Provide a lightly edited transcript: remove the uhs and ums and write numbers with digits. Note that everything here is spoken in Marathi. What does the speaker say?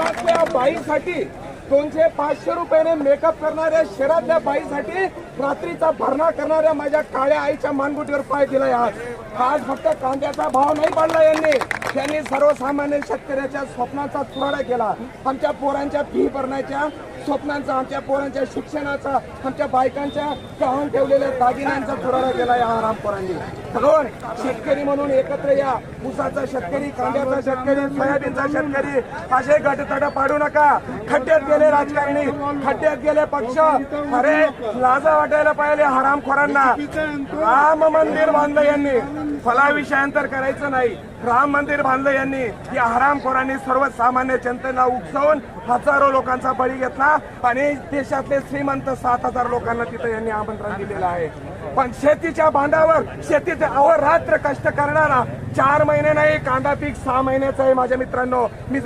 शहरातल्या बाईसाठी 200-500 रुपयाने मेकअप करणाऱ्या शहरातल्या बाईसाठी रात्रीचा भरणा करणाऱ्या माझ्या काळ्या आईच्या मानगुटीवर पाय दिलाय. आज फक्त कांद्याचा भाव नाही वाढला त्यांनी सर्वसामान्य शेतकऱ्याच्या स्वप्नाचा चुराडा केला. आमच्या पोरांच्या फी भरण्याच्या स्वप्नांचा, आमच्या पोरांच्या शिक्षणाचा, आमच्या बायकांच्या गहाण ठेवलेल्या दागिन्यांचा चुराडा केला या हरामखोरांनी. म्हणून शेतकरी म्हणून एकत्र या. ऊसाचा शेतकरी, कांद्याचा शेतकरी, सोयाबीनचा शेतकरी असे गटतट पाडू नका. खड्ड्यात गेले राजकारणी, खड्ड्यात गेले पक्ष. अरे लाजा वाटायला पाहिजे हरामखोरांना. राम मंदिर बांधलं यांनी, फला विषयांतर करायचं नाही. राम मंदिर बांधलं यांनी. या हरामखोरांनी सर्वसामान्य जनतेला उकसावून हजारो लोकांचा बळी घेतला आणि देशातले श्रीमंत 7,000 लोकांना तिथे यांनी आमंत्रण दिलेलं आहे. पण शेतीच्या बांधावर शेतीचे अहोरात्र कष्ट करणारा 4 महिने नाही, कांदा पीक 6 महिन्याचं आहे माझ्या मित्रांनो. मी